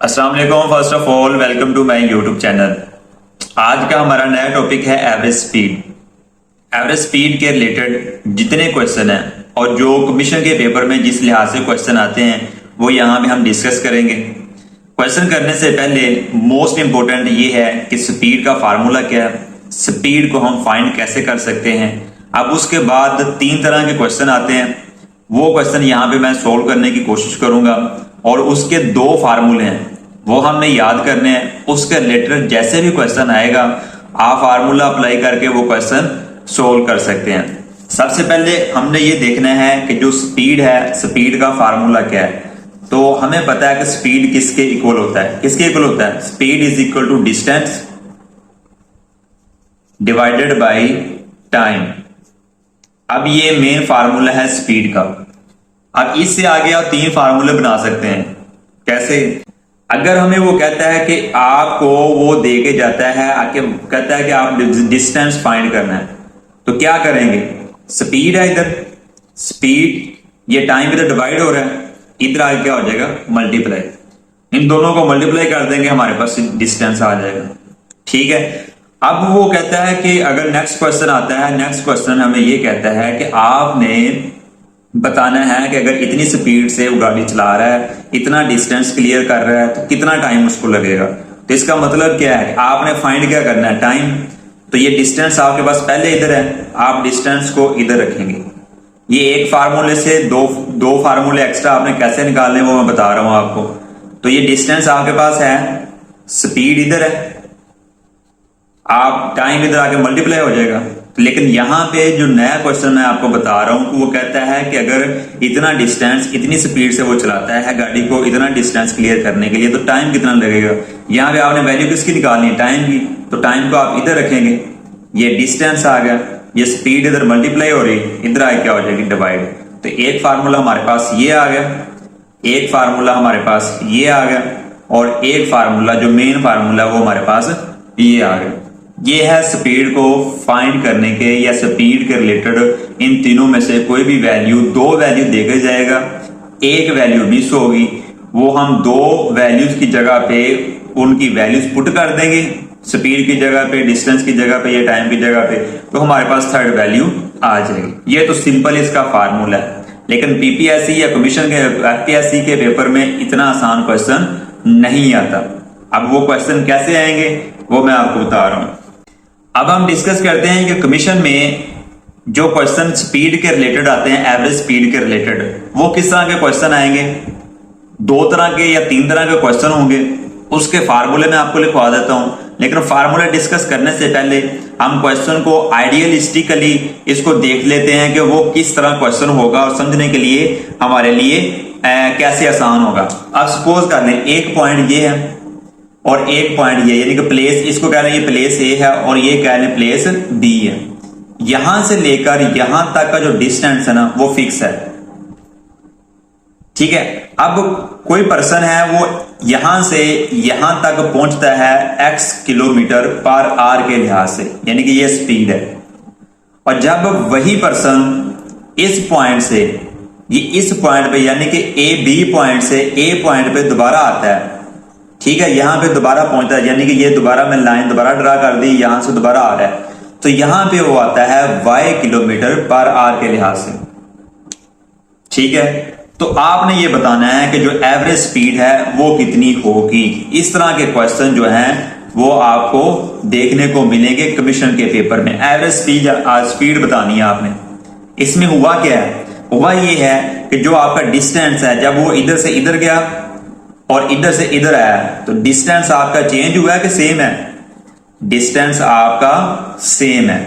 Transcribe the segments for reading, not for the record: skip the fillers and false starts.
अस्सलाम वालेकुम। First of all welcome to my YouTube channel. आज का हमारा नया टॉपिक है एवरेज स्पीड। एवरेज स्पीड के रिलेटेड जितने क्वेश्चन हैं और जो कमीशन के पेपर में जिस लिहाज से क्वेश्चन आते हैं वो यहाँ पे हम डिस्कस करेंगे। क्वेश्चन करने से पहले मोस्ट इंपॉर्टेंट ये है कि स्पीड का फार्मूला क्या है, स्पीड को हम फाइंड कैसे कर सकते हैं। अब उसके बाद 3 तरह के क्वेश्चन आते हैं, वो क्वेश्चन यहाँ पे मैं सोल्व करने की कोशिश करूंगा और उसके 2 फार्मूले हैं वो हमने याद करने हैं। उसके रिलेटेड जैसे भी क्वेश्चन आएगा आप फार्मूला अप्लाई करके वो क्वेश्चन सोल्व कर सकते हैं। सबसे पहले हमने ये देखना है कि जो स्पीड है, स्पीड का फार्मूला क्या है। तो हमें पता है कि स्पीड किसके इक्वल होता है, किसके इक्वल होता है, speed is equal to distance divided by time. अब ये मेन फार्मूला है स्पीड का। अब इससे आगे आप 3 फार्मूले बना सकते हैं। कैसे? अगर हमें वो कहता है कि आपको वो दे के जाता है, आके कहता है कि आप डिस्टेंस फाइंड करना है, तो क्या करेंगे? स्पीड है इधर, स्पीड, ये टाइम इधर डिवाइड हो रहा है, इधर आगे क्या हो जाएगा, मल्टीप्लाई। इन दोनों को मल्टीप्लाई कर देंगे, हमारे पास डिस्टेंस आ जाएगा। ठीक है। अब वो कहता है कि अगर नेक्स्ट क्वेश्चन आता है, नेक्स्ट क्वेश्चन हमें ये कहता है कि आपने बताना है कि अगर इतनी स्पीड से वो गाड़ी चला रहा है, इतना डिस्टेंस क्लियर कर रहा है, तो कितना टाइम उसको लगेगा। तो इसका मतलब क्या है, आपने फाइंड क्या करना है, टाइम। तो ये डिस्टेंस आपके पास पहले इधर है, आप डिस्टेंस को इधर रखेंगे। ये एक फार्मूले से दो फार्मूले एक्स्ट्रा आपने कैसे निकालने वो मैं बता रहा हूं आपको। तो ये डिस्टेंस आपके पास है, स्पीड इधर है, आप टाइम इधर आके मल्टीप्लाई हो जाएगा। लेकिन यहाँ पे जो नया क्वेश्चन मैं आपको बता रहा हूं वो कहता है कि अगर इतना डिस्टेंस, इतनी स्पीड से वो चलाता है गाड़ी को, इतना डिस्टेंस क्लियर करने के लिए, तो टाइम कितना लगेगा। यहाँ पे आपने वैल्यू किसकी निकालनी है, टाइम की। तो टाइम को आप इधर रखेंगे, ये डिस्टेंस आ गया, ये स्पीड इधर मल्टीप्लाई हो रही, इधर आगे क्या हो जाएगी, डिवाइड। तो एक फार्मूला हमारे पास ये आ गया, एक फार्मूला हमारे पास ये आ गया, और एक फार्मूला जो मेन फार्मूला वो हमारे पास ये आ गया। ये है स्पीड को फाइंड करने के या स्पीड के रिलेटेड इन तीनों में से कोई भी वैल्यू, 2 वैल्यू देकर जाएगा, एक वैल्यू मिस होगी, वो हम 2 वैल्यूज की जगह पे उनकी वैल्यूज पुट कर देंगे, स्पीड की जगह पे, डिस्टेंस की जगह पे या टाइम की जगह पे, तो हमारे पास 3rd वैल्यू आ जाएगी। ये तो सिंपल इसका फार्मूला है। लेकिन पीपीएससी या कमीशन के एफपीएससी के पेपर में इतना आसान क्वेश्चन नहीं आता। अब वो क्वेश्चन कैसे आएंगे वो मैं आपको बता रहा हूं। अब हम डिस्कस करते हैं कि कमीशन में जो क्वेश्चन स्पीड के रिलेटेड आते हैं, एवरेज स्पीड के रिलेटेड, वो किस तरह के क्वेश्चन आएंगे। 2 तरह के या 3 तरह के क्वेश्चन होंगे। उसके फार्मूले मैं आपको लिखवा देता हूं, लेकिन फार्मूला डिस्कस करने से पहले हम क्वेश्चन को आइडियलिस्टिकली इसको देख लेते हैं कि वो किस तरह क्वेश्चन होगा और समझने के लिए हमारे लिए कैसे आसान होगा। अब सपोज कर लें एक पॉइंट ये है और एक पॉइंट ये, यानी कि प्लेस, इसको कह रहे हैं ये प्लेस ए है और ये कह रहे हैं प्लेस बी है। यहां से लेकर यहां तक का जो डिस्टेंस है ना वो फिक्स है। ठीक है। अब कोई पर्सन है वो यहां से यहां तक पहुंचता है x किलोमीटर पर आवर के लिहाज से, यानी कि ये स्पीड है। और जब वही पर्सन इस पॉइंट से ये इस पॉइंट पे, यानी कि ए बी पॉइंट से ए पॉइंट पे दोबारा आता है, ठीक है, यहां पे दोबारा पहुंचता है, यानी कि ये दोबारा मैं लाइन दोबारा ड्रा कर दी, यहां से दोबारा आ रहा है, तो यहां पे वो आता है y किलोमीटर पर आवर के लिहाज से। ठीक है। तो आपने ये बताना है कि जो एवरेज स्पीड है वो कितनी होगी। इस तरह के क्वेश्चन जो हैं वो आपको देखने को मिलेंगे कमीशन के पेपर में। एवरेज स्पीड बतानी है आपने। इसमें हुआ क्या है, हुआ ये है कि जो आपका डिस्टेंस है, जब वो इधर से इधर गया और इधर से इधर आया, तो डिस्टेंस आपका चेंज हुआ है कि सेम है, डिस्टेंस आपका सेम है।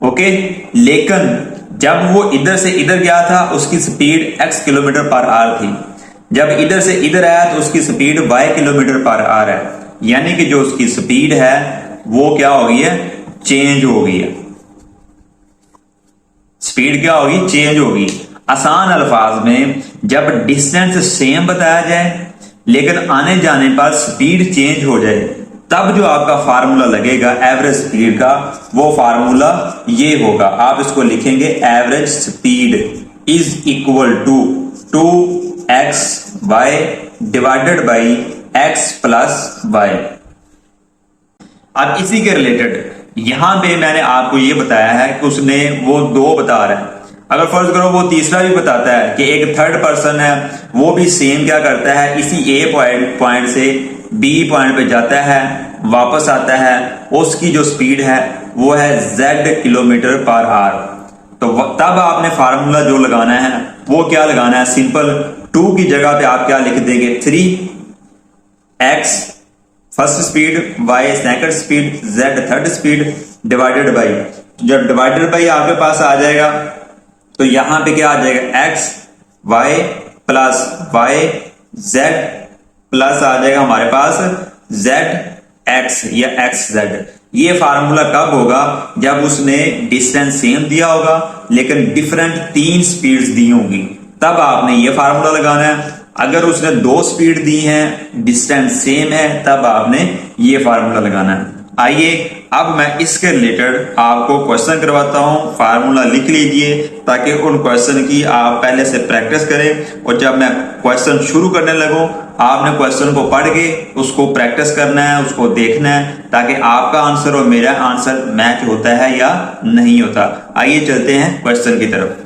ओके। लेकिन जब वो इधर से इधर गया था उसकी speed x kilometre per our थी, जब इधर से इधर आया तो उसकी speed y kilometre per our है, यानी कि जो उसकी स्पीड है वो क्या हो गई है, चेंज हो गई है। स्पीड क्या होगी, चेंज होगी। आसान अल्फाज में जब डिस्टेंस सेम बताया जाए लेकिन आने जाने पर स्पीड चेंज हो जाए, तब जो आपका फार्मूला लगेगा एवरेज स्पीड का, वो फार्मूला ये होगा। आप इसको लिखेंगे average speed is equal to 2x/ divided by x plus y. अब इसी के रिलेटेड यहां पे मैंने आपको ये बताया है कि उसने वो दो बता रहा है, अगर फर्ज करो वो तीसरा भी बताता है कि एक थर्ड पर्सन है, वो भी सेम क्या करता है, इसी ए पॉइंट से बी पॉइंट पे जाता है, वापस आता है, उसकी जो स्पीड है वो है z किलोमीटर पर आवर। तो तब आपने फार्मूला जो लगाना है वो क्या लगाना है, सिंपल 2 की जगह पे आप क्या लिख देंगे 3x first speed, y second speed, z third speed divided by, जब डिवाइडेड बाई आपके पास आ जाएगा तो यहां पे क्या आ जाएगा x y plus y z plus आ जाएगा हमारे पास z x या x z। ये फार्मूला कब होगा, जब उसने डिस्टेंस सेम दिया होगा लेकिन डिफरेंट 3 स्पीड्स दी होंगी, तब आपने ये फार्मूला लगाना है। अगर उसने 2 स्पीड दी है, डिस्टेंस सेम है, तब आपने ये फार्मूला लगाना है। आइए अब मैं इसके रिलेटेड आपको क्वेश्चन करवाता हूं, फार्मूला लिख लीजिए ताकि उन क्वेश्चन की आप पहले से प्रैक्टिस करें, और जब मैं क्वेश्चन शुरू करने लगूं आपने क्वेश्चन को पढ़ के उसको प्रैक्टिस करना है, उसको देखना है, ताकि आपका आंसर और मेरा आंसर मैच होता है या नहीं होता। आइए चलते हैं क्वेश्चन की तरफ।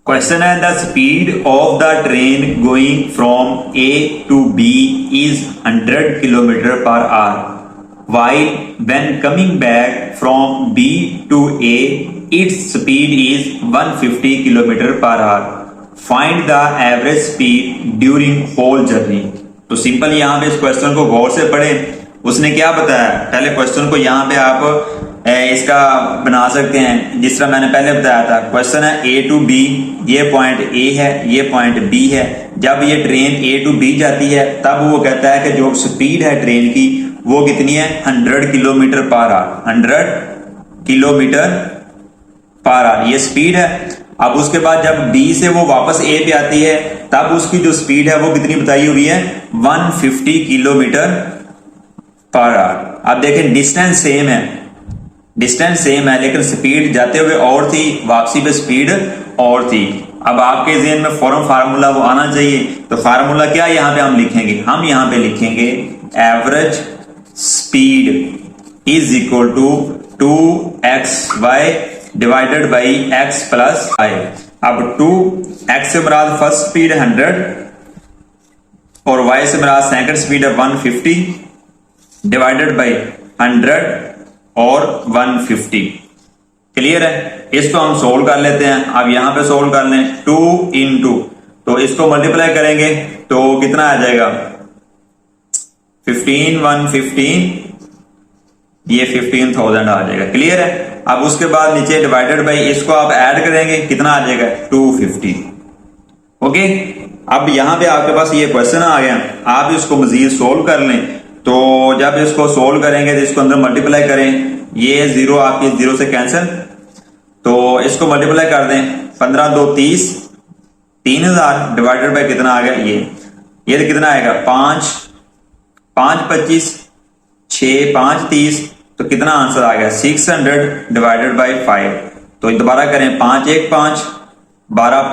क्वेश्चन है the speed of the train going from A to B is 100 kilometre per hour, while when coming back from B to A its speed is 150 km per hour, find the average speed during whole journey। तो simple यहां पे इस question को गौर से पढ़ें, उसने क्या बताया, पहले क्वेश्चन को यहां पे आप इसका बना सकते हैं जिस तरह मैंने पहले बताया था। क्वेश्चन है A टू B, ये पॉइंट A है, ये पॉइंट B है, जब ये ट्रेन A टू B जाती है तब वो कहता है कि जो स्पीड है ट्रेन की वो कितनी है 100 kilometre per our, 100 kilometre per hour ये स्पीड है। अब उसके बाद जब B से वो वापस A पे आती है तब उसकी जो स्पीड है वो कितनी बताई हुई है 150 किलोमीटर पर आवर। अब देखें डिस्टेंस सेम है, डिस्टेंस सेम है लेकिन स्पीड जाते हुए और थी, वापसी पे स्पीड और थी। अब आपके ज़हन में फौरन फार्मूला वो आना चाहिए, तो फार्मूला क्या यहाँ पे हम लिखेंगे, हम यहाँ पे लिखेंगे average speed is equal to 2xy divided by x plus y। अब 2x से मुराद फर्स्ट स्पीड 100 और y से मुराद सेकंड स्पीड है 150 डिवाइडेड बाई 100 और 150। क्लियर है, इसको हम सोल्व कर लेते हैं। अब यहां पे सोल्व कर लें 2 इंटू, तो इसको मल्टीप्लाई करेंगे तो कितना आ जाएगा 15 115, ये 15,000 आ जाएगा। क्लियर है, अब उसके बाद नीचे डिवाइडेड बाई, इसको आप ऐड करेंगे कितना आ जाएगा 250। ओके, अब यहां पे आपके पास ये क्वेश्चन आ गया, आप इसको मजीद सोल्व कर लें। तो जब इसको सोल्व करेंगे तो इसको अंदर मल्टीप्लाई करें, ये जीरो आपके जीरो से कैंसिल, तो इसको मल्टीप्लाई कर दें 15 2 30, 3000 डिवाइडेड बाई कितना आ गया ये तो कितना आएगा 5 5 25 6 5 30, तो कितना आंसर आ गया 600 डिवाइडेड बाई 5। तो दोबारा करें 5 1 5 12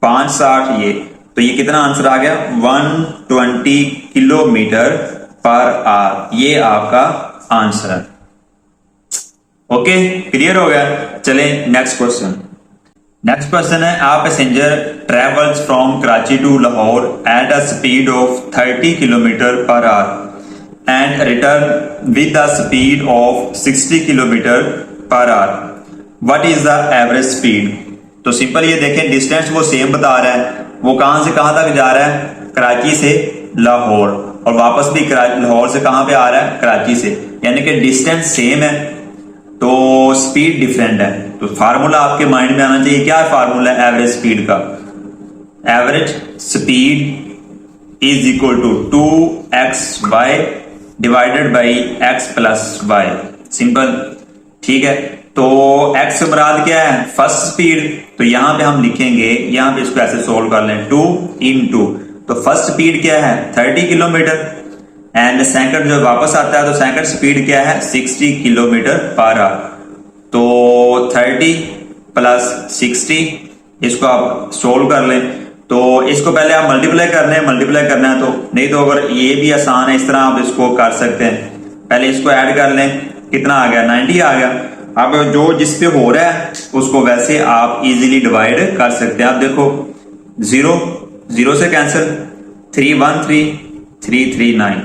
5 60, ये तो ये कितना आंसर आ गया 120 किलोमीटर पर आवर, ये आपका आंसर है। ओके, क्लियर हो गया। चलें नेक्स्ट क्वेश्चन। नेक्स्ट क्वेश्चन है a passenger travels from Karachi to Lahore at a speed of 30 kilometre per hour and return with the speed of 60 kilometre per hour, what is the average speed. तो simple ये देखें, distance वो same बता रहा है, वो कहां से कहां तक जा रहा है कराची से लाहौर, और वापस भी लाहौर से कहां पे आ रहा है कराची से, यानी कि डिस्टेंस सेम है तो स्पीड डिफरेंट है। तो फार्मूला आपके माइंड में आना चाहिए, क्या है फार्मूला एवरेज स्पीड का, average speed is equal to 2xy divided by x plus y. Simple, ठीक है। तो x से मुराद क्या है फर्स्ट स्पीड, तो यहां पे हम लिखेंगे, यहां पे इसको ऐसे सोल्व कर लें 2 इंटू, तो फर्स्ट स्पीड क्या है 30 किलोमीटर एंड सेकंड जो वापस आता है तो सेकंड स्पीड क्या है 60 किलोमीटर पर आवर। तो 30 प्लस 60, इसको आप सोल्व कर लें तो इसको पहले आप मल्टीप्लाई करना है, तो नहीं तो अगर ये भी आसान है, इस तरह आप इसको कर सकते हैं। पहले इसको ऐड कर लें, कितना आ गया 90 आ गया। अब जो जिस पे हो रहा है उसको वैसे आप इजीली डिवाइड कर सकते हैं। आप देखो 0 0 से कैंसिल, 3 1 3 3 3 9।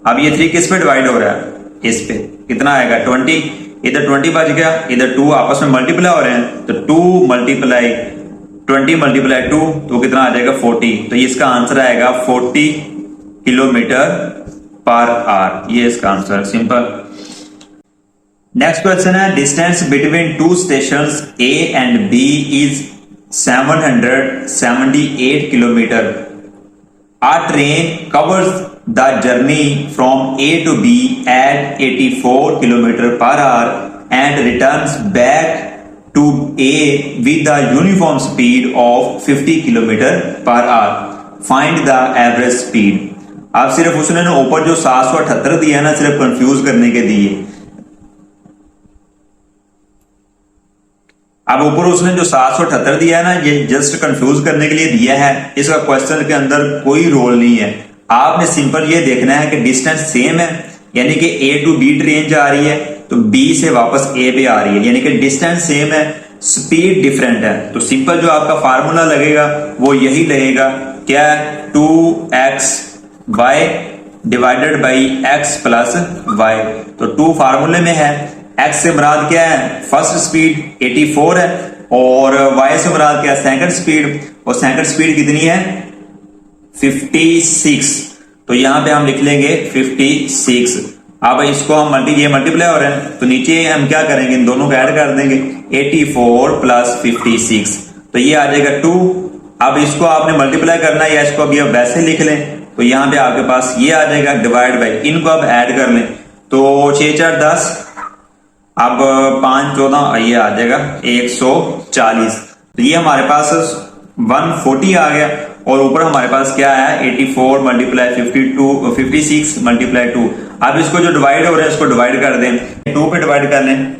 अब ये 3 किस पे डिवाइड हो रहा है, इस पे, कितना आएगा 20, इधर 20 बच गया, इधर 2 आपस में मल्टीप्लाई हो रहे हैं, तो 2 मल्टीप्लाई 20 मल्टीप्लाई 2 तो कितना आ जाएगा 40। तो ये इसका आंसर आएगा 40 किलोमीटर पर आवर, ये इसका आंसर, सिंपल। नेक्स्ट क्वेश्चन है, distance between two stations A and B is 778 kilometre. A train covers the journey from A to B at 84 km per hour and returns back to A with the uniform speed of 50 km per hour. Find the average speed. आप सिर्फ उसने ना ऊपर जो 778 दिया ना, सिर्फ confuse करने के दिए। अब ऊपर उसने जो 778 दिया है ना, ये जस्ट कंफ्यूज करने के लिए दिया है। इसका क्वेश्चन के अंदर कोई रोल नहीं है। आपने सिंपल ये देखना है कि डिस्टेंस सेम है, यानी कि A टू B ट्रेन जा रही है तो B से वापस A पे आ रही है, यानी कि डिस्टेंस सेम है, स्पीड डिफरेंट है। तो सिंपल जो आपका फार्मूला लगेगा वो यही लगेगा, क्या, 2xy divided by x plus y। तो 2 फार्मूले में है, x से मुराद क्या है, फर्स्ट स्पीड 84 है, और y से मुराद क्या है, सेकंड स्पीड, और सेकंड स्पीड कितनी है 56। तो यहां पे हम लिख लेंगे 56। अब इसको हम मल्टीप्लाई हो रहे हैं, तो नीचे हम क्या करेंगे, इन दोनों को ऐड कर देंगे, 84 प्लस 56, तो ये आ जाएगा 2। अब इसको आपने मल्टीप्लाई करना है, या इसको अभी आप वैसे लिख लें, तो यहां पे आपके पास ये आ जाएगा डिवाइड बाई, इनको अब ऐड कर लें, तो 6 4 10, अब 5 14, ये आ जाएगा 140। तो ये हमारे पास 140 आ गया, और ऊपर हमारे पास क्या है 84 मल्टीप्लाई 56 मल्टीप्लाई 2। अब इसको जो डिवाइड हो रहा है इसको डिवाइड कर दें, 2 पे डिवाइड कर लें,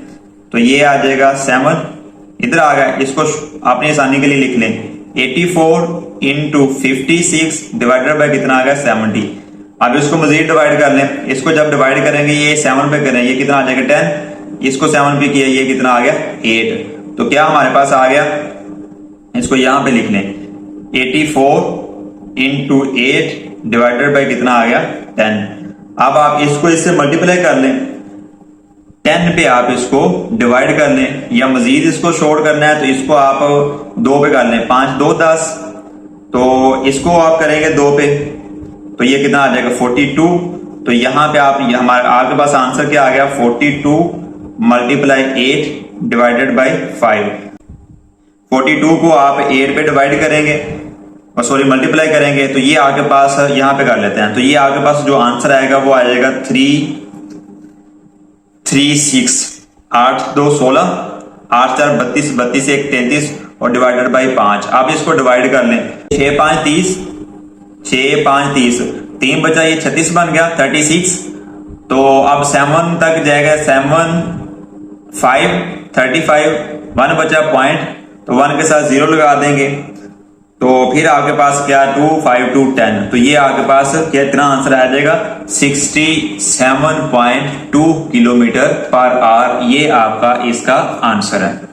तो ये आ जाएगा 7, इधर आ गया, इसको आपने आसानी के लिए लिख लें, 84 इंटू 56 डिवाइडेड बाय कितना आ गया 70। अब इसको मजीद डिवाइड कर लें, इसको जब डिवाइड करेंगे ये 7 पे करें, ये कितना आ जाएगा 10, इसको 7 पे किया, ये कितना आ गया 8। तो क्या हमारे पास आ गया, इसको यहां पे लिख लें, 84 इंटू 8 डिवाइडेड बाय कितना आ गया 10। अब आप इसको इससे मल्टीप्लाई कर लें, 10 पे आप इसको डिवाइड कर लें, या मजीद इसको शॉर्ट करना है तो इसको आप 2 पे कर लें, 5 2 10, तो इसको आप करेंगे 2 पे, तो ये कितना आ जाएगा 42। तो यहां पे आप, हमारे आपके पास आंसर क्या आ गया 42 मल्टीप्लाई 8 डिवाइडेड बाई 5। 42 को आप 8 पे डिवाइड करेंगे, और सॉरी मल्टीप्लाई करेंगे, तो ये आपके पास यहां पे कर लेते हैं, तो ये आपके पास जो आंसर आएगा वो आ जाएगा 336। 8 2 16, 8 4 32, 32 1 33, और डिवाइडेड बाई 5। आप इसको डिवाइड कर लें, 6 5 30, 6 5 30, 3 बचा, ये 36 बन गया 36। तो अब 7 तक जाएगा, 7 5 35, 1 बचा पॉइंट, तो 1 के साथ 0 लगा देंगे, तो फिर आपके पास क्या 2 5 2 10। तो ये आपके पास कितना आंसर आ जाएगा 67.2 किलोमीटर पर आवर, ये आपका इसका आंसर है।